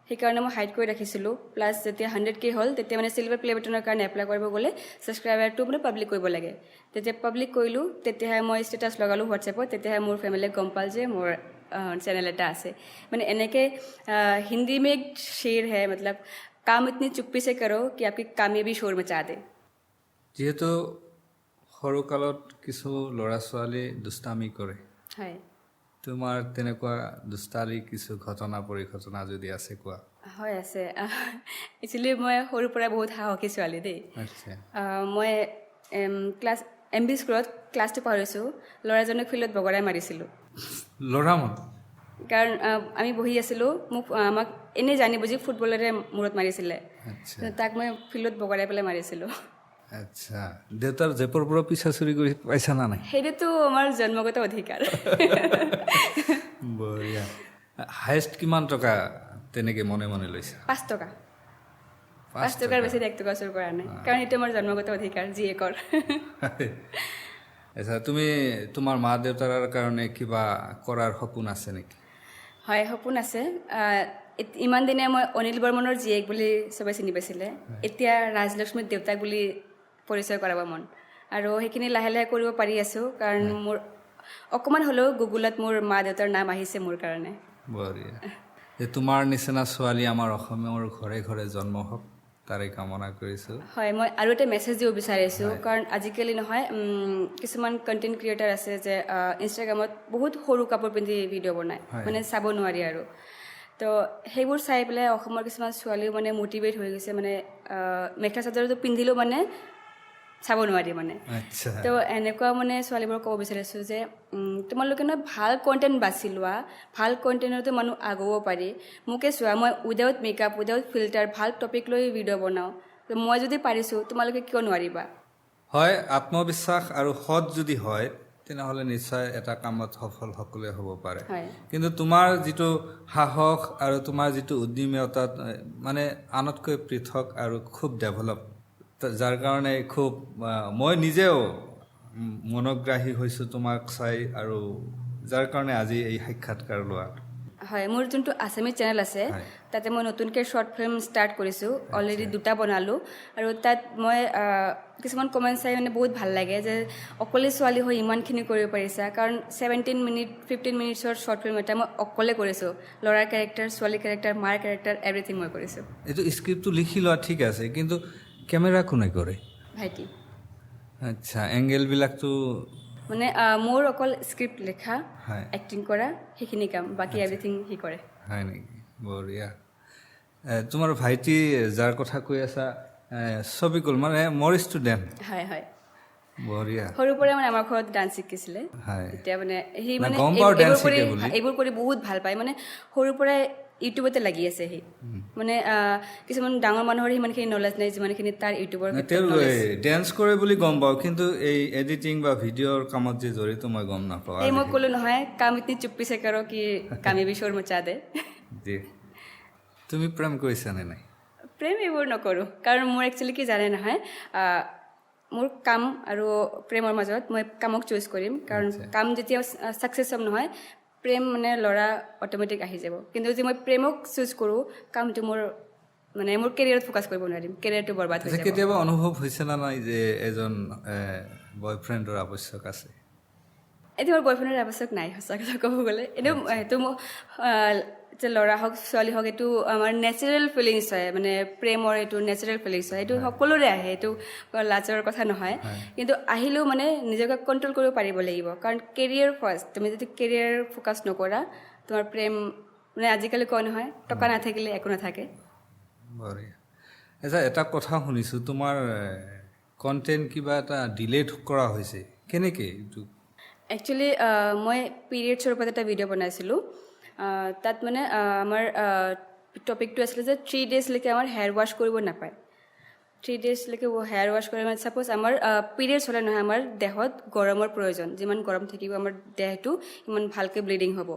সেইকাৰণে মই হাইড কৰি ৰাখিছিলোঁ প্লাছ যেতিয়া 100K হ'ল তেতিয়া মানে চিলভাৰ প্লে' বাটনৰ কাৰণে এপ্লাই কৰিব গ'লে ছাবস্ক্ৰাইবাৰটো মানে পাব্লিক কৰিব লাগে তেতিয়া পাব্লিক কৰিলোঁ তেতিয়াহে মই ষ্টেটাছ লগালোঁ হোৱাটছএপত তেতিয়াহে মোৰ ফেমিলিয়ে গম পাল যে মোৰ চেনেল এটা আছে মানে এনেকৈ হিন্দী মে এক শ্বেৰ হে মতলব কাম ইতনি চুপ্পি সে কৰো কি আপকি কামিয়াবি শোৰ মচা দে যিহেতু সৰুকালত কিছু ল'ৰা ছোৱালী দুষ্টামি কৰে হয় তোমাৰ তেনেকুৱা দুষ্টালি কিছু ঘটনা পৰিঘটনা যদি আছে কোৱা হয় আছে একচুৱেলি মই সৰুৰ পৰাই বহুত সাহসী ছোৱালী দেই মই ক্লাছ MB স্কুলত ক্লাছটো পাহৰিছোঁ ল'ৰাজনক ফিল্ডত বগৰাই মাৰিছিলোঁ ল'ৰা মন কাৰণ আমি বহি আছিলোঁ আমাক এনেই জানি বুজি ফুটবলেৰে মূৰত মাৰিছিলে তাক মই ফিল্ডত বগৰাই পেলাই মাৰিছিলোঁ আচ্ছা দেউতাৰ জেপৰ পৰা পিছা চুৰি কৰি পাইছা না নাই সেইটোতো আমাৰ জন্মগত অধিকাৰ বঢ়িয়া হায়েষ্ট কিমান টকা তেনেকৈ মনে মনে লৈছা 5 টকা 5 টকাৰ বেছি 1 টকা চুৰ কৰা নাই কাৰণ সেইটো আমাৰ জন্মগত অধিকাৰ জীয়েকৰ আচ্ছা তুমি তোমাৰ মা দেউতাৰ কাৰণে কিবা কৰাৰ সপোন আছে নেকি হয় সপোন আছে ইমান দিনে মই অনিল বৰ্মনৰ জীয়েক বুলি চবে চিনি পাইছিলে এতিয়া ৰাজলক্ষ্মীৰ দেউতাক বুলি পৰিচয় কৰাব মন আৰু সেইখিনি লাহে লাহে কৰিব পাৰি আছোঁ কাৰণ মোৰ অকণমান হ'লেও গুগলত মোৰ মা দেউতাৰ নাম আহিছে মোৰ কাৰণে বঢ়িয়া যে তোমাৰ নিচিনা ছোৱালী আমাৰ অসমৰ ঘৰে ঘৰে জন্ম হওক তাৰে কামনা কৰিছোঁ হয় মই আৰু এটা মেছেজ দিব বিচাৰিছোঁ কাৰণ আজিকালি নহয় কিছুমান কণ্টেণ্ট ক্ৰিয়েটাৰ আছে যে ইনষ্টাগ্ৰামত বহুত সৰু কাপোৰ পিন্ধি ভিডিঅ' বনায় মানে চাব নোৱাৰি আৰু তো সেইবোৰ চাই পেলাই অসমৰ কিছুমান ছোৱালীও মানে মটিভেট হৈ গৈছে মানে মেখেলা চাদৰটো পিন্ধিলেও মানে চাব নোৱাৰি মানে তো এনেকুৱা মানে ছোৱালীবোৰক ক'ব বিচাৰিছোঁ যে তোমালোকে নহয় ভাল কণ্টেণ্ট বাছি লোৱা ভাল কণ্টেণ্টতো মানুহ আগুৱাব পাৰি মোকে চোৱা মই উইদাউট মেকআপ উইদাউট ফিল্টাৰ ভাল টপিক লৈ ভিডিঅ' বনাওঁ তো মই যদি পাৰিছোঁ তোমালোকে কিয় নোৱাৰিবা হয় আত্মবিশ্বাস আৰু সৎ যদি হয় তেনেহ'লে নিশ্চয় এটা কামত সফল সকলোৱে হ'ব পাৰে কিন্তু তোমাৰ যিটো সাহস আৰু তোমাৰ যিটো উদ্যমীয়তা মানে আনতকৈ পৃথক আৰু খুব ডেভেলপ যাৰ কাৰণে খুব মই নিজেও মনোগ্ৰাহী হৈছোঁ তোমাক চাই আৰু যাৰ কাৰণে আজি এই সাক্ষাৎকাৰ লোৱা হয় মোৰ যোনটো আছামিজ চেনেল আছে তাতে মই নতুনকৈ শ্বৰ্ট ফিল্ম ষ্টাৰ্ট কৰিছোঁ অলৰেডি 2টা বনালোঁ আৰু তাত মই কিছুমান কমেণ্ট চাই মানে বহুত ভাল লাগে যে অকলে ছোৱালী হৈ ইমানখিনি কৰিব পাৰিছা, কাৰণ 15 মিনিটছৰ শ্বৰ্ট ফিল্ম এটা মই অকলে কৰিছোঁ। ল'ৰাৰ কেৰেক্টাৰ, ছোৱালী কেৰেক্টাৰ, মাৰ কেৰেক্টাৰ, এভৰিথিং মই কৰিছোঁ। এইটো স্ক্ৰিপ্টটো লিখি লোৱা ঠিক আছে, কিন্তু কেমেৰা কোনে কৰে? ভাইটি। আচ্ছা, এংগেলবিলাকতো মানে মোৰ অকল স্ক্ৰিপ্ট লিখা, হয় এক্টিং কৰা, সেইখিনি কাম, বাকী এভৰিথিং সি কৰে। হয় নেকি? বঢ়িয়া। তোমাৰ ভাইটি যাৰ কথা কৈ আছা ছবিকুল, মানে মোৰ ষ্টুডেণ্ট। হয় হয়, বঢ়িয়া। সৰুৰ পৰাই মানে আমাৰ ঘৰত ডান্স শিকিছিলে। হয়, এতিয়া মানে সি না, মানে গম পাওঁ dance শিকে বুলি। এইবোৰ কৰি বহুত ভাল পায়। মানে সৰুৰ পৰাই ইউটিউবতে লাগি আছে সি। মানে কিছুমান ডাঙৰ মানুহৰ সিমানখিনি নলেজ নাই যিমানখিনি তাৰ ইউটিউবৰ তেওঁ ডেন্স কৰে বুলি গম পাওঁ, কিন্তু এই এডিটিং বা ভিডিঅ'ৰ কামত যে জড়িত মই গম নাপাওঁ। এই মই ক'লো নহয়, কাম ইতনি চুপ্পি চে কৰো কি কামি বি শোৰ মচা দে। তুমি প্ৰেম কৰিছানে নাই? প্ৰেম এইবোৰ নকৰোঁ, কাৰণ মোৰ একচুৱেলি কি জানে নহয়, মোৰ কাম আৰু প্ৰেমৰ মাজত মই কামক চুজ কৰিম, কাৰণ কাম যেতিয়া ছাকচেছ হ'ম নহয়, প্ৰেম মানে ল'ৰা অট'মেটিক আহি যাব। কিন্তু যদি মই প্ৰেমক চুজ কৰোঁ, কামটো মোৰ কেৰিয়াৰত ফ'কাছ কৰিব নোৱাৰিম, কেৰিয়াৰটো বৰবাদ হৈ যাব। কেতিয়াবা অনুভৱ হৈছে না নাই যে এজন বয়ফ্ৰেণ্ডৰ আৱশ্যক আছে? এতিয়া মোৰ বয়ফ্ৰেণ্ডৰ আৱশ্যক নাই, সঁচা কথা ক'ব গ'লে। এনেও সেইটো মোৰ যে ল'ৰা হওক ছোৱালী হওক, এইটো আমাৰ নেচাৰেল ফিলিংছ হয়, মানে প্ৰেমৰ এইটো নেচাৰেল ফিলিংছ হয়, এইটো সকলোৰে আহে, এইটো লাজৰ কথা নহয়। কিন্তু আহিলেও মানে নিজকে কণ্ট্ৰল কৰিব পাৰিব লাগিব, কাৰণ কেৰিয়াৰ ফাৰ্ষ্ট। তুমি যদি কেৰিয়াৰ ফ'কাছ নকৰা, তোমাৰ প্ৰেম মানে আজিকালি কয় নহয়, টকা নাথাকিলে একো নাথাকে। বঢ়িয়া। আচ্ছা, এটা কথা শুনিছোঁ, তোমাৰ কণ্টেণ্ট কিবা এটা ডিলেট কৰা হৈছে, কেনেকৈ এইটো? একচুৱেলি মই পিৰিয়ডছৰ ওপৰত এটা ভিডিঅ' বনাইছিলোঁ। তাত মানে আমাৰ টপিকটো আছিলে যে 3 ডেজলৈকে আমাৰ হেয়াৰ ৱাশ্ব কৰিব নাপায়। 3 ডেজলৈকে হেয়াৰ ৱাশ্ব কৰে মানে ছাপ'জ আমাৰ পিৰিয়ডছ হ'লে নহয়, আমাৰ দেহত গৰমৰ প্ৰয়োজন, যিমান গৰম থাকিব আমাৰ দেহটো ইমান ভালকৈ ব্লিডিং হ'ব।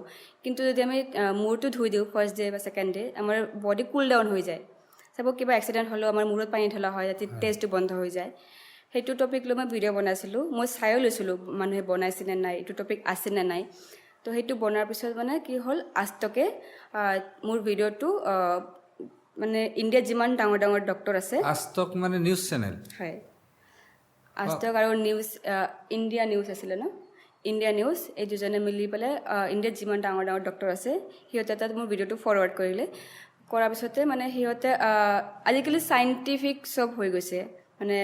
কিন্তু যদি আমি মূৰটো ধুই দিওঁ ফাৰ্ষ্ট ডে বা ছেকেণ্ড ডে, আমাৰ বডি কুল ডাউন হৈ যায়। চাপ'জ কিবা এক্সিডেণ্ট হ'লেও আমাৰ মূৰত পানী ঢলা হয়, যাতে তেজটো বন্ধ হৈ যায়। সেইটো টপিক লৈ মই ভিডিঅ' বনাইছিলোঁ। মই চায়ো লৈছিলোঁ মানুহে বনাইছেনে নাই, এইটো টপিক আছেনে নাই। তো সেইটো বনোৱাৰ পিছত মানে কি হ'ল, আজতকে মোৰ ভিডিঅ'টো মানে ইণ্ডিয়াত যিমান ডাঙৰ ডাঙৰ ডক্টৰ আছে, আজতক মানে নিউজ চেনেল? হয়, আজতক আৰু নিউজ ইণ্ডিয়া নিউজ আছিলে ন, ইণ্ডিয়া নিউজ, এই দুজনে মিলি পেলাই ইণ্ডিয়াত যিমান ডাঙৰ ডাঙৰ ডক্টৰ আছে সিহঁতে তাত মোৰ ভিডিঅ'টো ফৰৱাৰ্ড কৰিলে। কৰাৰ পিছতে মানে সিহঁতে আজিকালি চাইণ্টিফিক চব হৈ গৈছে, মানে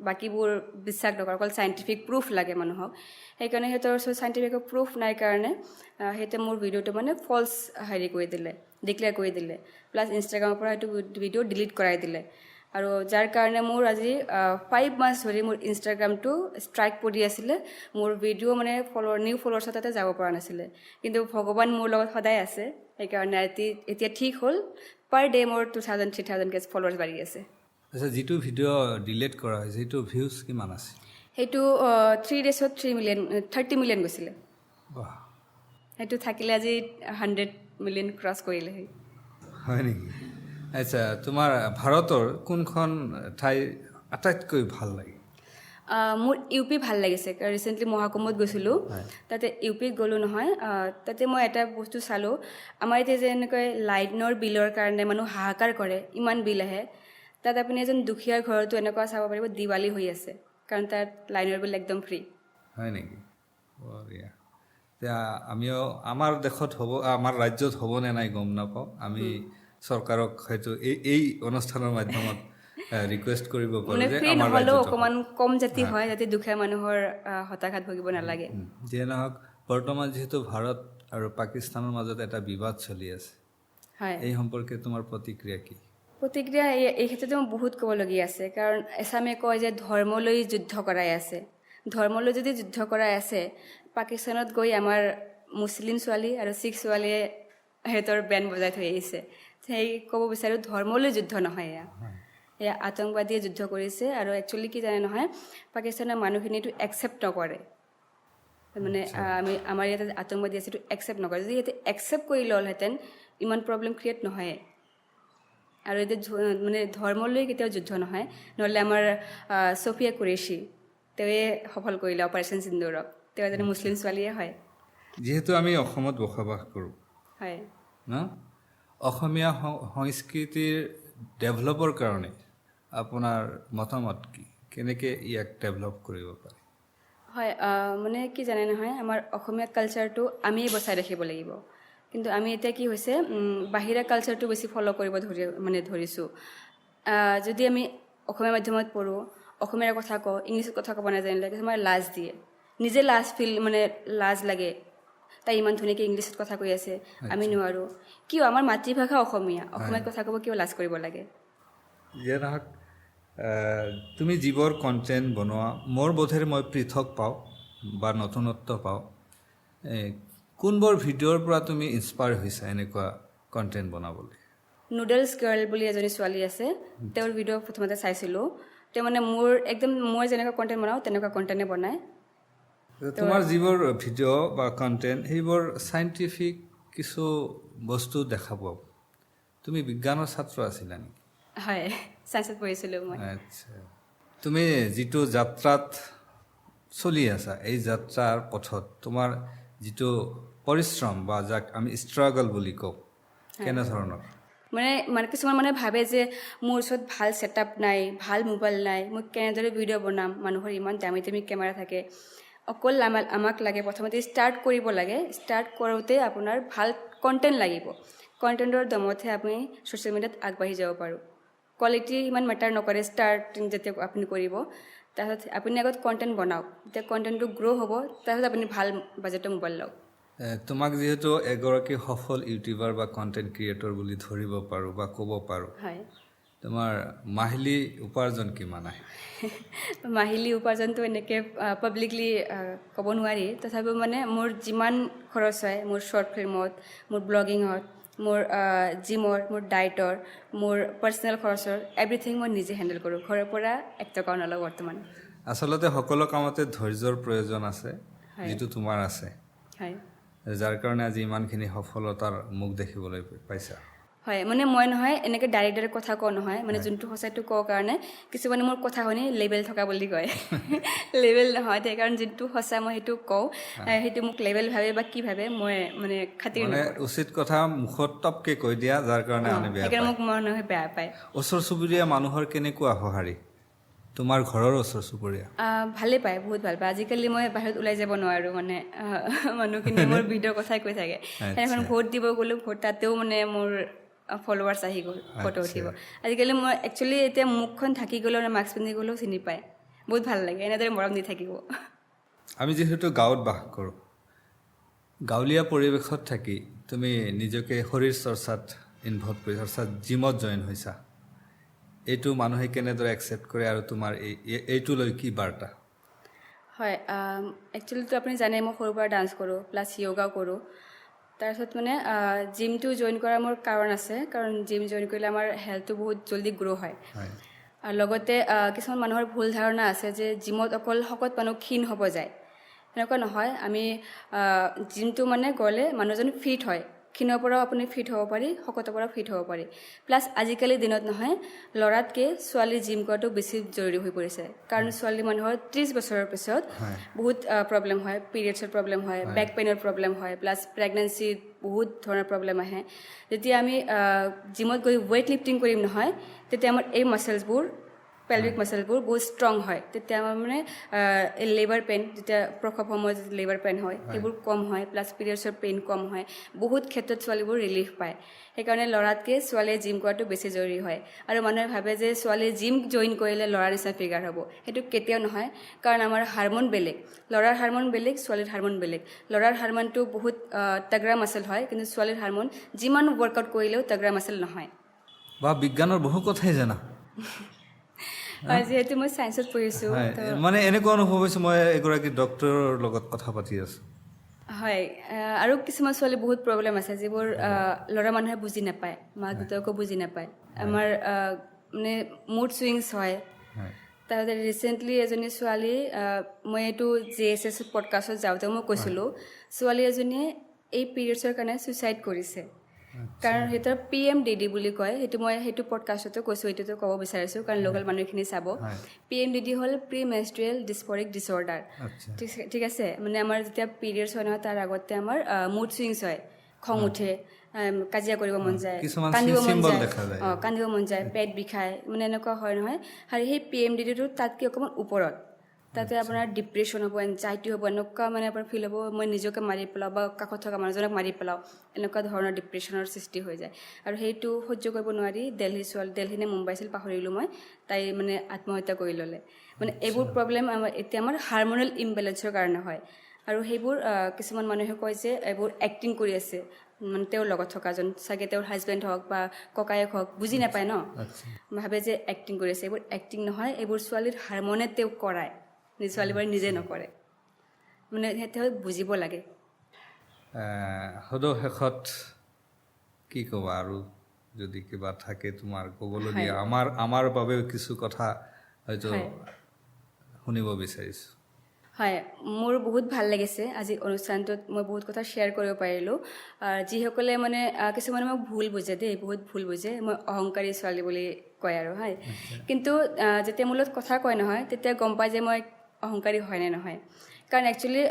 বাকীবোৰ বিশ্বাস নকৰে, অকল চাইণ্টিফিক প্ৰুফ লাগে মানুহক। সেইকাৰণে সিহঁতৰ ওচৰত চাইণ্টিফিক প্ৰুফ নাই কাৰণে সিহঁতে মোৰ ভিডিঅ'টো মানে ফল্ছ হেৰি কৰি দিলে, ডিক্লেয়াৰ কৰি দিলে। প্লাছ ইনষ্টাগ্ৰামৰ পৰা সেইটো ভিডিঅ' ডিলিট কৰাই দিলে। আৰু যাৰ কাৰণে মোৰ আজি 5 মান্থছ ধৰি মোৰ ইনষ্টাগ্ৰামটো ষ্ট্ৰাইক পৰি আছিলে। মোৰ ভিডিঅ' মানে নিউ ফলোৱাৰ্ছৰ তাতে যাব পৰা নাছিলে। কিন্তু ভগৱান মোৰ লগত সদায় আছে, সেইকাৰণে এতিয়া ঠিক হ'ল। পাৰ ডে মোৰ 2000-3000 ফলোৱাৰ্ছ বাঢ়ি আছে। আচ্ছা, যিটো ভিডিঅ' ডিলিট কৰা হৈছে সেইটো ভিউজ কিমান আছে? সেইটো 3 ডেজত 30 মিলিয়ন গৈছিলে। বাহ, সেইটো থাকিলে আজি 100 মিলিয়ন ক্ৰছ কৰিলে। হয় নেকি? আচ্ছা, তোমাৰ ভাৰতৰ কোনখন ঠাই আটাইতকৈ ভাল লাগে? মোৰ ইউ পি ভাল লাগিছে। ৰিচেণ্টলি মহাকুম্ভত গৈছিলোঁ, তাতে ইউ পিত গ'লোঁ নহয়। তাতে মই এটা বস্তু চালোঁ, আমাৰ এতিয়া যেনেকৈ লাইনৰ বিলৰ কাৰণে মানুহ হাহাকাৰ কৰে, ইমান বিল আহে। তাত আপুনি এজন দুখীয়াৰ ঘৰতো এনেকুৱা চাব পাৰিব দিৱালী হৈ আছে, কাৰণ তাত লাইনৰ বিল একদম ফ্ৰী। হয় নেকি? বঢ়িয়া। এতিয়া আমিও আমাৰ দেশত হ'ব, আমাৰ ৰাজ্যত হ'বনে নাই গম নাপাওঁ। আমি চৰকাৰক হয়তো এই অনুষ্ঠানৰ মাধ্যমত ৰিকুৱেষ্ট কৰিব পাৰোঁ যে ফ্ৰী আমাৰ নহ'লেও ৰাজ্যত অকণমান কম যাতে হয়, যাতে দুখীয়া মানুহৰ হতাশাত ভুগিব নালাগে। যিয়ে নহওক, বৰ্তমান যিহেতু ভাৰত আৰু পাকিস্তানৰ মাজত এটা বিবাদ চলি আছে, হয়, এই সম্পৰ্কে তোমাৰ প্ৰতিক্ৰিয়া কি? প্ৰতিক্ৰিয়া এই ক্ষেত্ৰতে মোৰ বহুত ক'বলগীয়া আছে। কাৰণ এছামে কয় যে ধৰ্মলৈ যুদ্ধ কৰাই আছে। ধৰ্মলৈ যদি যুদ্ধ কৰাই আছে, পাকিস্তানত গৈ আমাৰ মুছলিম ছোৱালী আৰু শিখ ছোৱালীয়ে সিহঁতৰ বেণ্ড বজাই থৈ আহিছে। সেই ক'ব বিচাৰোঁ, ধৰ্মলৈ যুদ্ধ নহয়, এয়া আতংকবাদীয়ে যুদ্ধ কৰিছে। আৰু একচুৱেলি কি জানে নহয়, পাকিস্তানৰ মানুহখিনিটো একচেপ্ট নকৰে। মানে আমাৰ ইয়াতে আতংকবাদী আছে, এইটো একচেপ্ট নকৰে। যদি ইয়াতে একচেপ্ট কৰি ল'লহেঁতেন ইমান প্ৰব্লেম ক্ৰিয়েট নহয়। আৰু এতিয়া মানে ধৰ্মলৈ কেতিয়াও যুদ্ধ নহয়। নহ'লে আমাৰ ছফিয়া কুৰেশ্বি, তেওঁৱে সফল কৰিলে অপাৰেশ্যন সিন্দুৰক। তেওঁ এজনী মুছলিম ছোৱালীয়ে হয়। যিহেতু আমি অসমত বসবাস কৰোঁ, হয় ন, অসমীয়া সংস্কৃতিৰ ডেভেলপৰ কাৰণে আপোনাৰ মতামত কি? কেনেকৈ ইয়াক ডেভেলপ কৰিব পাৰে? হয়, মানে কি জানে নহয়, আমাৰ অসমীয়া কালচাৰটো আমিয়ে বচাই ৰাখিব লাগিব। কিন্তু আমি এতিয়া কি হৈছে, বাহিৰা কালচাৰটো বেছি ফ'ল' কৰিব ধৰিছোঁ। যদি আমি অসমীয়া মাধ্যমত পঢ়োঁ, অসমীয়াৰ কথা কওঁ, ইংলিছত কথা ক'ব নাজানিলে কিছুমান লাজ দিয়ে, নিজে লাজ লাগে। তাই ইমান ধুনীয়াকৈ ইংলিছত কথা কৈ আছে, আমি নোৱাৰোঁ। কিয়? আমাৰ মাতৃভাষা অসমীয়াত কথা ক'ব কিয় লাজ কৰিব লাগে? যিয়ে নহওক, তুমি যিবোৰ কণ্টেণ্ট বনোৱা, মোৰ বোধেৰে মই পৃথক পাওঁ বা নতুনত্ব পাওঁ। কোনবোৰ ভিডিঅ'ৰ পৰা তুমি ইনস্পায়াৰ হৈছা এনেকুৱা কণ্টেণ্ট বনাবলৈ? নুডলছ গাৰ্ল বুলি এজনী ছোৱালী আছে, তেওঁৰ ভিডিঅ' প্ৰথমতে চাইছিলোঁ। তেওঁ মানে মই যেনেকুৱা কণ্টেণ্ট বনাওঁ তেনেকুৱা কণ্টেণ্টে বনায়। তোমাৰ যিবোৰ ভিডিঅ' বা কণ্টেণ্ট সেইবোৰ চাইণ্টিফিক কিছু বস্তু দেখা পাওঁ। তুমি বিজ্ঞানৰ ছাত্ৰ আছিলা নেকি? হয়, চায়েন্সত পঢ়িছিলোঁ মই। আচ্ছা, তুমি যিটো যাত্ৰাত চলি আছা, এই যাত্ৰাৰ পথত তোমাৰ যিটো পৰিশ্ৰম বা যাক আমি ষ্ট্ৰাগল বুলি কওঁ, কেনেধৰণৰ? মানে কিছুমান মানুহে ভাবে যে মোৰ ওচৰত ভাল ছেটআপ নাই, ভাল মোবাইল নাই, মই কেনেদৰে ভিডিঅ' বনাম, মানুহৰ ইমান দামী দামী কেমেৰা থাকে। অকল আমাক লাগে প্ৰথমতে ষ্টাৰ্ট কৰিব লাগে। ষ্টাৰ্ট কৰোঁতে আপোনাৰ ভাল কণ্টেণ্ট লাগিব। কণ্টেণ্টৰ দমতহে আপুনি ছ'চিয়েল মিডিয়াত আগবাঢ়ি যাব পাৰোঁ। কোৱালিটি ইমান মেটাৰ নকৰে ষ্টাৰ্টিং যেতিয়া আপুনি কৰিব। তাৰপিছত আপুনি আগত কণ্টেণ্ট বনাওক, যেতিয়া কণ্টেণ্টটো গ্ৰ' হ'ব তাৰপিছত আপুনি ভাল বাজেটৰ মোবাইল লওক। তোমাক যিহেতু এগৰাকী সফল ইউটিউবাৰ বা কণ্টেণ্ট ক্ৰিয়েটৰ বুলি ধৰিব পাৰোঁ বা ক'ব পাৰোঁ, হয়, তোমাৰ মাহিলী উপাৰ্জন কিমান আহে? মাহিলী উপাৰ্জনটো এনেকৈ পাব্লিকলি ক'ব নোৱাৰি। তথাপিও মানে মোৰ যিমান খৰচ হয়, মোৰ শ্বৰ্ট ফিল্মত, মোৰ ব্লগিঙত, মোৰ জিমৰ, মোৰ ডায়েটৰ, মোৰ পাৰ্চনেল খৰচৰ এভৰিথিং মই নিজে হেণ্ডেল কৰোঁ। ঘৰৰ পৰা 1 টকাও নলওঁ বৰ্তমান। আচলতে সকলো কামতে ধৈৰ্যৰ প্ৰয়োজন আছে, যিটো তোমাৰ আছে, হয়, যাৰ কাৰণে আজি ইমানখিনি সফলতাৰ মুখ দেখিবলৈ পাইছা। হয়, মানে মই নহয় এনেকৈ ডাইৰেক্ট কথা কওঁ নহয়, মানে যোনটো সঁচাইটো কওঁ কাৰণে কিছুমানে মোৰ কথা শুনি লেবেল থকা বুলি কয়। লেবেল নহয়, সেইকাৰণে যোনটো সঁচা মই সেইটো কওঁ, সেইটো মোক লেবেল ভাবে বা কি ভাবে মই মানে খাতিৰ নকৰোঁ। উচিত কথা মুখত টপকে কৈ দিয়া, যাৰ কাৰণে আমি বেয়া সেইকাৰণে পায়। মোক মানুহে বেয়া পায়। ওচৰ চুবুৰীয়া মানুহৰ কেনেকুৱা সঁহাৰি? তোমাৰ ঘৰৰ ওচৰ চুবুৰীয়া ভালেই পায়, বহুত ভাল পায়। আজিকালি মই বাহিৰত ওলাই যাব নোৱাৰোঁ, মানে মানুহখিনিয়ে মোৰ ভিডিঅ'ৰ কথাই কৈ থাকে। সেইদিনাখন ভোট দিব গ'লোঁ, তাতেও মানে মোৰ ফলোৱাৰ্ছ আহি গ'ল ফটো উঠিব। আজিকালি মই একচুৱেলি এতিয়া মুখখন ঢাকি গ'লেও মাস্ক পিন্ধি গ'লেও চিনি পায়। বহুত ভাল লাগে, এনেদৰে মৰম দি থাকিব। আমি যিহেতু গাঁৱত বাস কৰোঁ, গাঁৱলীয়া পৰিৱেশত থাকি তুমি নিজকে শৰীৰ চৰ্চাত ইনভল্ভ কৰিছা, অৰ্থাৎ জিমত জইন হৈছা। এইটো মানুহে কেনেদৰে একচেপ্ট কৰে আৰু তোমাৰ এইটো লৈ কি বাৰ্তা? হয়, একচুৱেলিটো আপুনি জানে মই সৰুৰ পৰা ডান্স কৰোঁ, প্লাছ য়োগাও কৰোঁ। তাৰপিছত মানে জিমটো জইন কৰাৰ মোৰ কাৰণ আছে, কাৰণ জিম জইন কৰিলে আমাৰ হেল্থটো বহুত জল্দি গ্ৰ' হয়। আৰু লগতে কিছুমান মানুহৰ ভুল ধাৰণা আছে যে জিমত অকল শকত মানুহ ক্ষীণ হ'ব যায়। সেনেকুৱা নহয়। আমি জিমটো মানে গ'লে মানুহজন ফিট হয়। ক্ষীণৰ পৰাও আপুনি ফিট হ'ব পাৰি, শকতৰ পৰাও ফিট হ'ব পাৰি। প্লাছ আজিকালি দিনত নহয়, ল'ৰাতকৈ ছোৱালী জিম কৰাটো বেছি জৰুৰী হৈ পৰিছে। কাৰণ ছোৱালী মানুহৰ 30 বছৰৰ পিছত বহুত প্ৰব্লেম হয়, পিৰিয়ডছৰ প্ৰব্লেম হয়, বেক পেইনৰ প্ৰব্লেম হয়, প্লাছ প্ৰেগনেঞ্চিত বহুত ধৰণৰ প্ৰব্লেম আহে। যেতিয়া আমি জিমত গৈ ৱেইট লিফটিং কৰিম নহয়, তেতিয়া আমাৰ এই মাচেলছবোৰ, পেলভিক মাচেলবোৰ বহুত ষ্ট্ৰং হয়। তেতিয়া আমাৰ মানে এই লেবাৰ পেইন, যেতিয়া প্ৰসৱ সময়ত লেবাৰ পেইন হয়, সেইবোৰ কম হয়, প্লাছ পিৰিয়ডছৰ পেইন কম হয়। বহুত ক্ষেত্ৰত ছোৱালীবোৰ ৰিলিফ পায়। সেইকাৰণে ল'ৰাতকৈ ছোৱালীয়ে জিম কৰাটো বেছি জৰুৰী হয়। আৰু মানুহে ভাবে যে ছোৱালীয়ে জিম জইন কৰিলে ল'ৰাৰ নিচিনা ফিগাৰ হ'ব। সেইটো কেতিয়াও নহয়, কাৰণ আমাৰ হাৰমন বেলেগ। ল'ৰাৰ হাৰমন বেলেগ, ছোৱালীৰ হাৰমন বেলেগ। ল'ৰাৰ হাৰমনটো বহুত তাগৰা মাচেল হয়, কিন্তু ছোৱালীৰ হাৰমন যিমান ৱৰ্কআউট কৰিলেও তাগৰা মাচেল নহয়। বা বিজ্ঞানৰ বহু কথাই জানা। যিহেতু মই চায়েন্সত পঢ়িছোঁ, মানে এনেকুৱা অনুভৱ হৈছে মই এগৰাকী ডক্তৰৰ লগত কথা পাতি আছোঁ। হয়, আৰু কিছুমান ছোৱালী বহুত প্ৰব্লেম আছে যিবোৰ ল'ৰা মানুহে বুজি নাপায়, মাক দেউতাকো বুজি নাপায়। আমাৰ মানে মুড চুইংছ হয়। তাৰপিছত ৰিচেণ্টলি এজনী ছোৱালী, মই এইটো JSS পডকাষ্টত যাওঁতে মই কৈছিলোঁ, ছোৱালী এজনীয়ে এই পিৰিয়ডছৰ কাৰণে ছুইচাইড কৰিছে। কাৰণ সিহঁতৰ PMDD বুলি কয়, সেইটো পডকাষ্টতো কৈছোঁ, এইটোতো ক'ব বিচাৰিছোঁ কাৰণ লোকেল মানুহখিনি চাব। PMDD হ'ল প্ৰি মেনষ্ট্ৰুৱেল ডিছফৰিক ডিছঅৰ্ডাৰ। ঠিক আছে, মানে আমাৰ যেতিয়া পিৰিয়ডছ হয় নহয়, তাৰ আগতে আমাৰ মুড চুইংছ হয়, খং উঠে কাজিয়া কৰিব মন যায় কিছুমান কান্দিব মন symbol যায় দেখা যায়। কান্দিব মন যায় পেট বিষায় মানে এনেকুৱা হয় নহয় আৰু সেই PMDD-টো তাতকৈ অকণমান ওপৰত তাতে আপোনাৰ ডিপ্ৰেশ্যন হ'ব এনজাইটি হ'ব এনেকুৱা মানে আপোনাৰ ফিল হ'ব মই নিজকে মাৰি পেলাওঁ বা কাষত থকা মানুহজনক মাৰি পেলাওঁ এনেকুৱা ধৰণৰ ডিপ্ৰেশ্যনৰ সৃষ্টি হৈ যায় আৰু সেইটো সহ্য কৰিব নোৱাৰি দিল্লী নে মুম্বাই আছিল পাহৰিলোঁ মই তাই মানে আত্মহত্যা কৰি ল'লে মানে এইবোৰ প্ৰব্লেম এতিয়া আমাৰ হাৰম'নেল ইমবেলেঞ্চৰ কাৰণে হয় আৰু সেইবোৰ কিছুমান মানুহে কয় যে এইবোৰ এক্টিং কৰি আছে মানে তেওঁৰ লগত থকাজন চাগে তেওঁৰ হাজবেণ্ড হওক বা ককায়েক হওক বুজি নাপায় ন ভাবে যে এক্টিং কৰি আছে এইবোৰ এক্টিং নহয় এইবোৰ ছোৱালীৰ হাৰমনে তেওঁক কৰায় ছোৱালীবোৰে নিজে নকৰে মানে তেওঁ বুজিব লাগে সদৌ শেষত কি ক'বা আৰু যদি কিবা থাকে তোমাৰ ক'বলগীয়া আমাৰ বাবেও কিছু কথা হয়তো শুনিব বিচাৰিছোঁ হয় মোৰ বহুত ভাল লাগিছে আজি অনুষ্ঠানটোত মই বহুত কথা শ্বেয়াৰ কৰিব পাৰিলোঁ যিসকলে মানে কিছুমানে মোক ভুল বুজে দেই বহুত ভুল বুজে মই অহংকাৰী ছোৱালী বুলি কয় আৰু হয় কিন্তু যেতিয়া মোৰ লগত কথা কয় নহয় তেতিয়া গম পায় যে মই অহংকাৰী হয় নে নহয় কাৰণ একচুৱেলি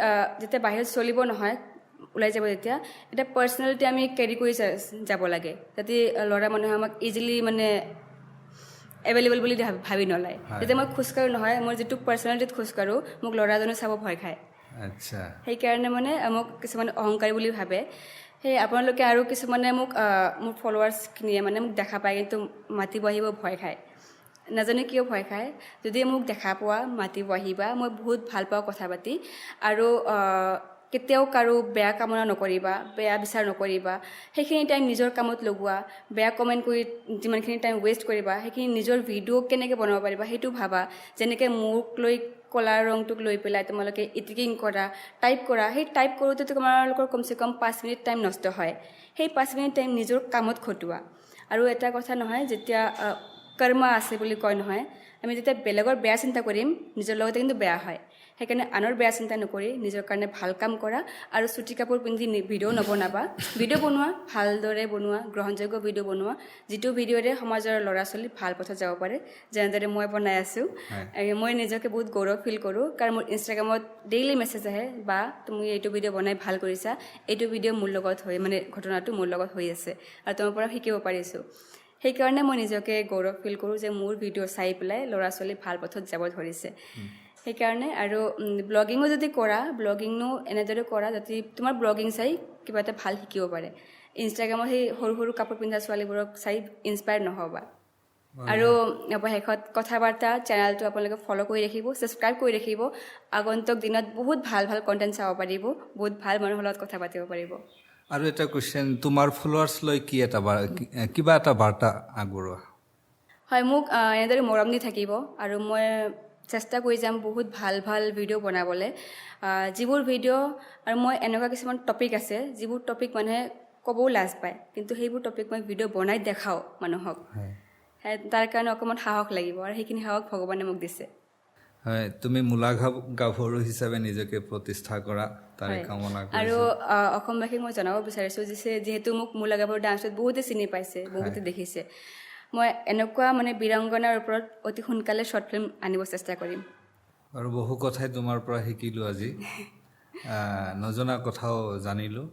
যেতিয়া বাহিৰত চলিব নহয় ওলাই যাব তেতিয়া এটা পাৰ্চনেলিটি আমি কেৰি কৰি যাব লাগে যাতে ল'ৰা মানুহে আমাক ইজিলি মানে এভেইলেবল বুলি ভাবি নলয় যেতিয়া মই খোজকাঢ়োঁ নহয় মোৰ যিটো পাৰ্চনেলিটিত খোজকাঢ়োঁ মোক ল'ৰাজনে চাব ভয় খায় আচ্ছা সেইকাৰণে মানে মোক কিছুমানে অহংকাৰী বুলি ভাবে সেই আপোনালোকে আৰু কিছুমানে মোক মোৰ ফলোৱাৰ্ছখিনিয়ে মানে মোক দেখা পায় কিন্তু মাতিব আহিব ভয় খায় নাজানে কিয় ভয় খায় যদি মোক দেখা পোৱা মাতিব আহিবা মই বহুত ভাল পাওঁ কথা পাতি আৰু কেতিয়াও কাৰো বেয়া কামনা নকৰিবা বেয়া বিচাৰ নকৰিবা সেইখিনি টাইম নিজৰ কামত লগোৱা বেয়া কমেণ্ট কৰি যিমানখিনি টাইম ৱেষ্ট কৰিবা সেইখিনি নিজৰ ভিডিঅ' কেনেকৈ বনাব পাৰিবা সেইটো ভাবা যেনেকৈ মোক লৈ কলা ৰংটোক লৈ পেলাই তোমালোকে এডিটিং কৰা টাইপ কৰা সেই টাইপ কৰোঁতে তোমালোকৰ কমচে কম 5 মিনিট টাইম নষ্ট হয় সেই 5 মিনিট টাইম নিজৰ কামত খটোৱা আৰু এটা কথা নহয় যেতিয়া কৰ্মা আছে বুলি কয় নহয় আমি যেতিয়া বেলেগৰ বেয়া চিন্তা কৰিম নিজৰ লগতে কিন্তু বেয়া হয় সেইকাৰণে আনৰ বেয়া চিন্তা নকৰি নিজৰ কাৰণে ভাল কাম কৰা আৰু চুটি কাপোৰ পিন্ধি ভিডিঅ' নবনাবা ভিডিঅ' বনোৱা ভালদৰে বনোৱা গ্ৰহণযোগ্য ভিডিঅ' বনোৱা যিটো ভিডিঅ'ৰে সমাজৰ ল'ৰা ছোৱালী ভাল পথত যাব পাৰে যেনেদৰে মই বনাই আছোঁ মই নিজকে বহুত গৌৰৱ ফিল কৰোঁ কাৰণ মোৰ ইনষ্টাগ্ৰামত ডেইলি মেছেজ আহে বা তুমি এইটো ভিডিঅ' বনাই ভাল কৰিছা এইটো ভিডিঅ' মোৰ লগত হৈ মানে ঘটনাটো মোৰ লগত হৈ আছে আৰু তোমাৰ পৰা শিকিব পাৰিছোঁ সেইকাৰণে মই নিজকে গৌৰৱ ফিল কৰোঁ যে মোৰ ভিডিঅ' চাই পেলাই ল'ৰা ছোৱালী ভাল পথত যাব ধৰিছে সেইকাৰণে আৰু ব্লগিঙো যদি কৰা ব্লগিঙো এনেদৰে কৰা যাতে তোমাৰ ব্লগিং চাই কিবা এটা ভাল শিকিব পাৰে ইনষ্টাগ্ৰামত সেই সৰু সৰু কাপোৰ পিন্ধা ছোৱালীবোৰক চাই ইনস্পায়াৰ নহ'বা আৰু শেষত কথা বাৰ্তা চেনেলটো আপোনালোকে ফ'ল' কৰি ৰাখিব ছাবস্ক্ৰাইব কৰি ৰাখিব আগন্তুক দিনত বহুত ভাল ভাল কণ্টেণ্ট চাব পাৰিব বহুত ভাল মানুহৰ লগত কথা পাতিব পাৰিব আৰু এটা কুৱেশ্যন তোমাৰ ফলোৱাৰ্ছ লৈ কি এটা কিবা এটা বাৰ্তা আগবঢ়োৱা হয় মোক এনেদৰে মৰম দি থাকিব আৰু মই চেষ্টা কৰি যাম বহুত ভাল ভাল ভিডিঅ' বনাবলৈ যিবোৰ ভিডিঅ' আৰু মই এনেকুৱা কিছুমান টপিক আছে যিবোৰ টপিক মানুহে ক'বও লাজ পায় কিন্তু সেইবোৰ টপিক মই ভিডিঅ' বনাই দেখাওঁ মানুহক তাৰ কাৰণে অকণমান সাহস লাগিব আৰু সেইখিনি সাহস ভগৱানে মোক দিছে হয় তুমি মূলা গাভৰু হিচাপে নিজকে প্ৰতিষ্ঠা কৰা তাৰে কামনা কৰিছোঁ আৰু অসমবাসীক মই জনাব বিচাৰিছোঁ যিহেতু মোক মূলা গাভৰু ডান্সত বহুতে চিনি পাইছে বহুতে দেখিছে মই এনেকুৱা মানে বীৰাংগনাৰ ওপৰত অতি সোনকালে শ্বৰ্ট ফিল্ম আনিব চেষ্টা কৰিম আৰু বহু কথাই তোমাৰ পৰা শিকিলোঁ আজি নজনা কথাও জানিলোঁ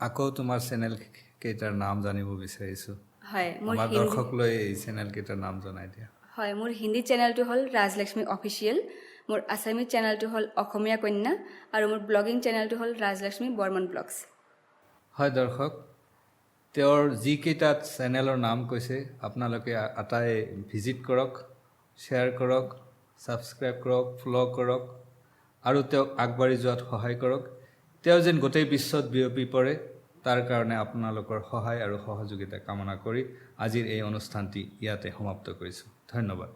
আকৌ তোমাৰ চেনেল কেইটাৰ নাম জানিব বিচাৰিছোঁ হয় আমাৰ দৰ্শকলৈ এই চেনেল কেইটাৰ নাম জনাই দিয়া হয় মোৰ হিন্দী চেনেলটো হ'ল ৰাজলক্ষ্মী অফিচিয়েল মোৰ আছামিজ চেনেলটো হ'ল অসমীয়া কন্যা আৰু মোৰ ব্লগিং চেনেলটো হ'ল ৰাজলক্ষ্মী বৰ্মন ব্লগছ হয় দৰ্শক তেওঁৰ যিকেইটা চেনেলৰ নাম কৈছে আপোনালোকে আটাই ভিজিট কৰক শ্বেয়াৰ কৰক ছাবস্ক্ৰাইব কৰক ফ'ল' কৰক আৰু তেওঁক আগবাঢ়ি যোৱাত সহায় কৰক তেওঁ যেন গোটেই বিশ্বত বিয়পি পৰে তাৰ কাৰণে আপোনালোকৰ সহায় আৰু সহযোগিতা কামনা কৰি আজিৰ এই অনুষ্ঠানটি ইয়াতে সমাপ্ত কৰিছোঁ ধন্যবাদ